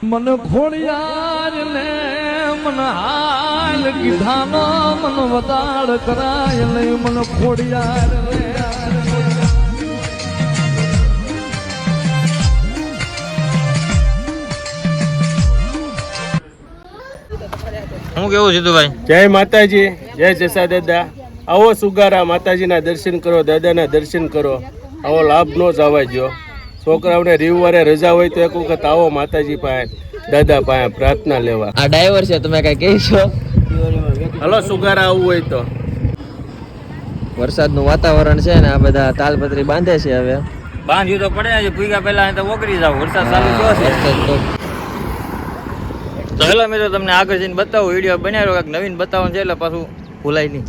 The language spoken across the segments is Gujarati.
मन घोड़ियार ने मन हाल कीधानो मन वदाड़ कराय ले मन घोड़ियार ने હું કેવું છે તું ભાઈ? જય માતાજી, જય જસા દાદા. આવો સુગારા માતાજીના દર્શન કરો, દાદાના દર્શન કરો. આવો લાભ નો જવા જો. છોકરાઓને રવિવારે રજા હોય તો એક વખત આવો માતાજી પાસે, દાદા પાસે પ્રાર્થના લેવા. આ ડ્રાઈવર છે, તમે કઈ કહીશો? હલો સુગારા આવવું હોય તો. વરસાદનું વાતાવરણ છે ને આ બધા તાલપત્રી બાંધે છે. હવે બાંધ્યું તો પડે છે, ભૂગા પહેલા તો ઓગળી જાવ. વરસાદ ચાલુ થયો છે. તો હેલો મિત્રો, તમને આગળ જઈને બતાવું. વિડીયો બનાવ્યો કંઈક નવીન બતાવવાનું છે એટલે પાછું ભૂલાય નહીં.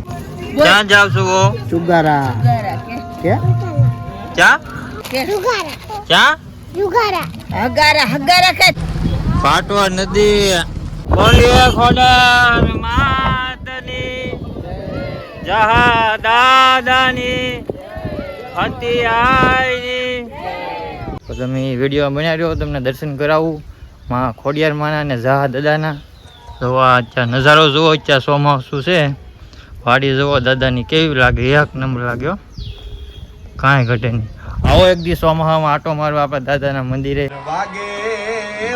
ક્યાં જાવ છો? સુગારા કે ક્યાં? ક્યાં? પાટવા નદી. બોલીએ ખોડા માતની જહા દાદાની હતી આઈની. તો તમે વિડીયો બનાવ્યો, તમને દર્શન કરાવું માં ખોડિયાર માના ને જહા દાદાના. જોવા અત્યારે નજારો જુઓ, અત્યારે ચોમાસું છે. વાડી જુઓ દાદાની કેવી લાગે, એક નંબર લાગ્યો, કાંઈ ઘટે નહીં. આવો એક દી ચોમાસામાં આટો મારવા આપણા દાદાના મંદિરે. વાગે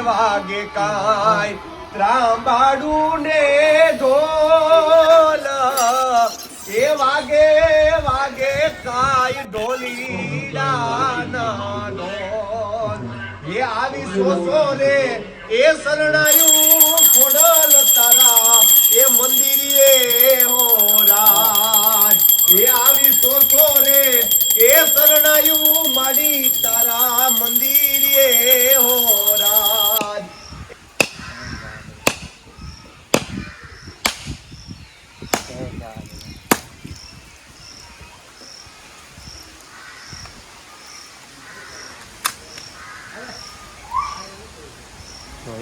વાગે કાય ત્રાંબાડું ને ઢોલ, એ વાગે વાગે કાય ઢોલીડાના ઢોલ. એ આવી સોસો રે એ શરણાયું ખોડલ તારા એ મંદિરે હો રાજ. એ આવી સોસો રે એ શરણાયું માડી તારા મંદિરે હો રાજ.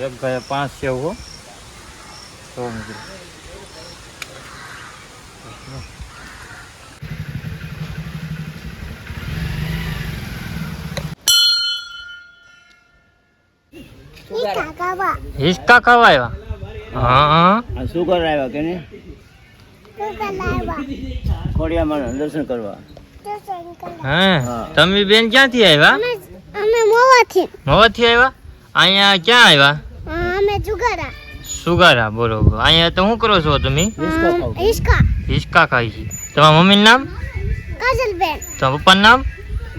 એક ગયા 5 સેવ હો. તો હિસકા ખાવા આવ્યા? હા. શું કરવા આવ્યા કે નહીં? ખોડિયામાં દર્શન કરવા. હા, તમે બેન ક્યાંથી આવ્યા? અમે મોવાથી. મોવાથી આવ્યા? અહીંયા ક્યાં આવ્યા? અમે જુગારા. સુગારા, બરોબર. અહીંયા તો શું કરો છો તમે? હિસકા. હિસકા ખાઈ છે. તમારા મમ્મીનું નામ? કાજલબેન. તમારા પપ્પાનું નામ?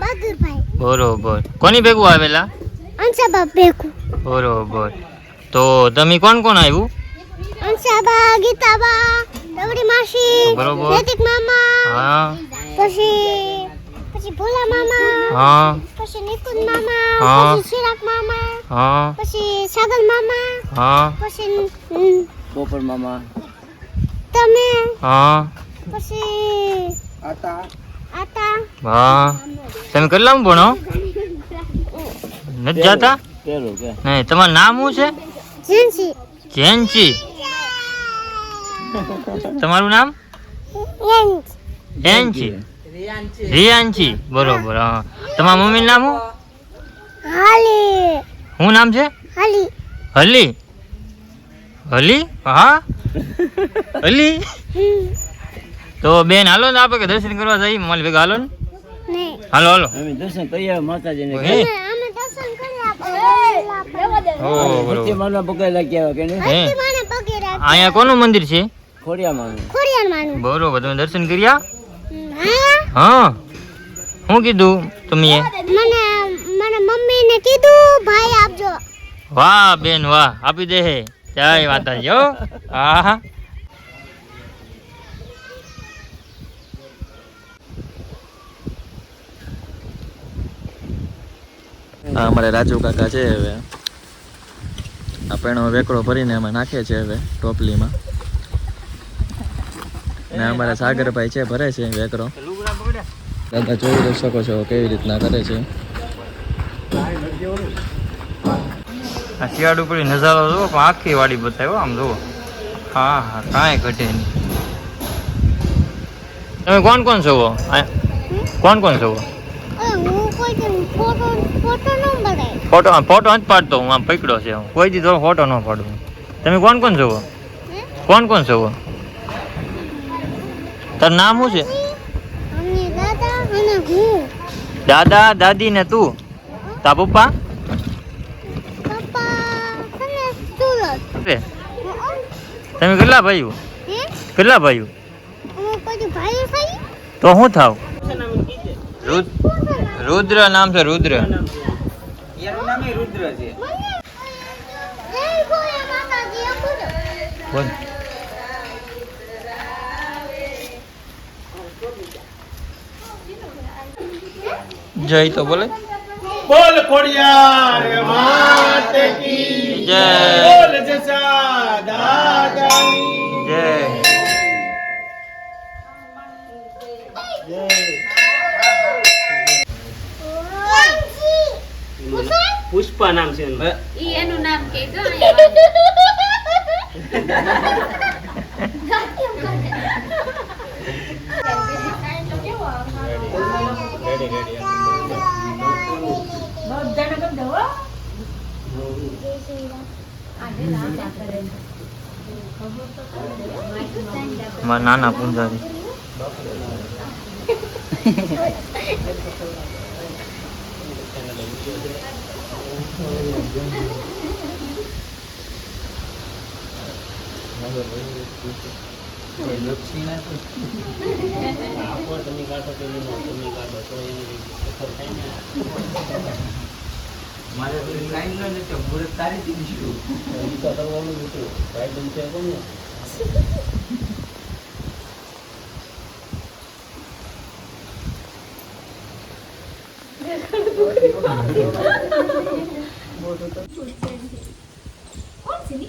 બહાદુરભાઈ. બરોબર. કોની ભેગું આવેલા? અંશાબા ભેગું. બરોબર. તો તમે કોણ કોણ આવ્યું? અંશાબા, ગીતાબા, દવડી માસી, બરોબર. નૈતિક મામા, હા. પછી ભોલા મામા, હા. પછી નિકુંજ મામા, હા. પછી ચિરાગ મામા, હા. પછી સાગર મામા, હા. પછી પોપર મામા, તમે, હા. પછી આતા. હા. તમે કેટલામાં ભણો? નથી જાતા? પેલું કે નહીં. તમારું નામ શું છે? જેન્સી. જેન્સી. તમારું નામ? જેન્સી. રિયાન્સી. બરોબર. હા. તમારા મમ્મીનું નામ શું? હાલી. શું નામ છે? હાલી. હલી. હલી? હા. હલી. તો બેન હાલો ને, આપણે દર્શન કરવા જઈએ. મારી ભેગા હાલો ને. નહીં. હાલો હાલો. અમે દર્શન કરીએ માતાજીને. હે. અમે દર્શન કરી ઓ બરોબર. મારવા પગે લાગી આવ્યા કે નહીં? હે. માને પગે રાખ. અહીંયા કોનું મંદિર છે? ખોડિયામાં. ખોડિયાર માનું. બરોબર. તમે દર્શન કર્યા? હા. હા. શું કીધું તમે? મને મમ્મીને કીધું ભાઈ આપજો. વાહ બેન વાહ, આપી દે હે. જય માતાજી હો. હા. અમારે રાજુ કાકા છે. હવે આપણે વેકડો ભરીને એમાં નાખે છે હવે ટોપલીમાં. ને અમારા સાગરભાઈ છે, ભરે છે વેકડો. દાદા જોઈ શકો છો કેવી રીતના કરે છે. આ શિયાળ ઉપર નજારો જુઓ, પણ આખી વાડી બતાવ્યો આમ જુઓ. હા હા, કાંઈ ઘટે નહીં. તમે કોણ કોણ છો? કોણ કોણ છો? હું કોઈ ફોટો ફોટો ન પડાય. ફોટો નથી પાડતો હું, આમ પકડ્યો છે હું. કોઈ દી તો ફોટો ન પાડું. તમે કોણ કોણ છો? કોણ કોણ છો? તારું નામ શું છે? અને દાદા અને હું. દાદા દાદી ને તું? તા પપ્પા? પપ્પા અને સુરત. તમે કેટલા ભાઈઓ? હે? કેટલા ભાઈઓ? હું કોઈ ભાઈ થઈ? તો હું થાવ? રુદ્ર નામ છે, રુદ્ર. જય ભોળા માતાજી અપુરો. બોલ. જય તો બોલે. બોલ ખોડિયાર માત કી જય. બોલ જસા દાદાની જય. પુષ્પા નામ છે એનું. ઈ એનું નામ કે જો મારા નાના પૂંજારી.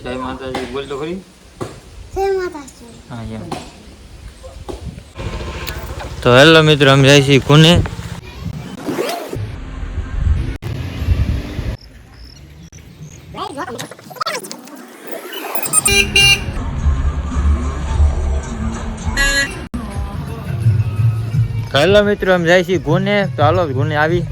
જય માતાજી બોલ તો ખરી. જય માતાજી. હા એમ. તો હેલો મિત્રો, અમે જાય છીએ કુને. હેલો મિત્રો, અમે જાય છીએ ગુને. તો હાલો ગુને આવી.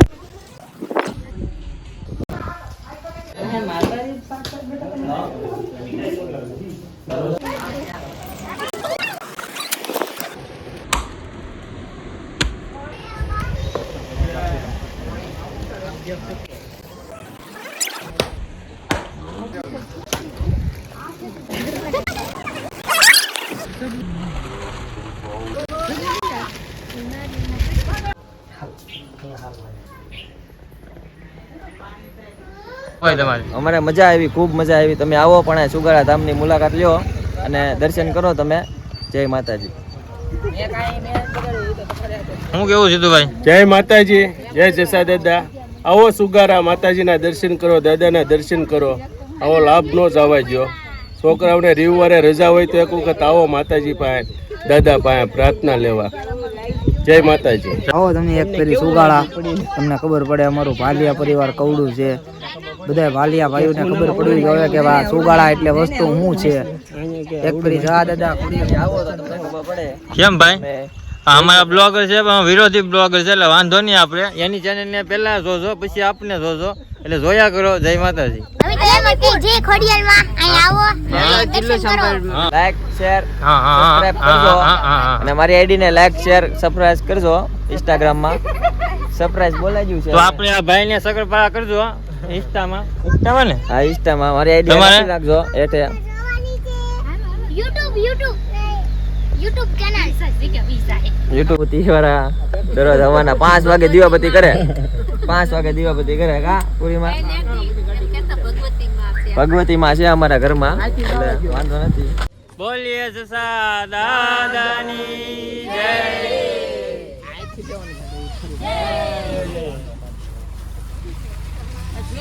હોય તમારે. અમારે મજા આવી, ખૂબ મજા આવી. તમે આવો પણ આ સુગારા ધામની મુલાકાત લ્યો અને દર્શન કરો તમે. જય માતાજી. હું કેવું સીધુભાઈ? જય માતાજી, જય જસા દાદા. આવો સુગારા માતાજીના દર્શન કરો, દાદાના દર્શન કરો. આવો લાભ નો જવા દો. છોકરાઓને રવિવારે રજા હોય તો એક વખત આવો માતાજી પાસે, દાદા પાસે પ્રાર્થના લેવા. જય માતાજી. આવો તમે એક ફેરી સુગાળા, તમને ખબર પડે અમારું ભાલિયા પરિવાર કવડું છે. બધા ભાલિયા ભાઈઓને ખબર પડવી જોઈએ કે આ સુગાળા એટલે વસ્તુ શું છે. એક ફેરી જા દાદા આવો તો તમને ખબર પડે. કેમ ભાઈ? આ અમારા બ્લોગર છે પણ વિરોધી બ્લોગર છે એટલે વાંધો નહીં. આપણે એની ચેનલ ને પહેલા જોજો, પછી આપને જોજો, એટલે જોયા કરો. જય માતાજી. હવે તો એમ કે જે ખોડિયારમાં અહીં આવો દર્શન કરો. લાઈક શેર હા હા સબસ્ક્રાઇબ કરજો. અને મારી આઈડી ને લાઈક શેર સબસ્ક્રાઇબ કરજો. ઇન્સ્ટાગ્રામ માં સરપ્રાઈઝ બોલાવ્યું છે. તો આપણે આ ભાઈ ને સગરપાળા કરજો ઇન્સ્ટામાં. ઇન્સ્ટામાં ને? હા, ઇન્સ્ટામાં મારી આઈડી તમારે? રાખજો એટે. YouTube ચેનલ યુટ્યુબ તીવારા દરરોજ હવાના 5 વાગે દીવાબત્તી કરે. 5 વાગે દીવાબત્તી કરે કા પૂરીમાં. ભગવતીમાં છે અમારા ઘરમાં, એટલે વાંધો નથી. બોલીએ જસા દાદાની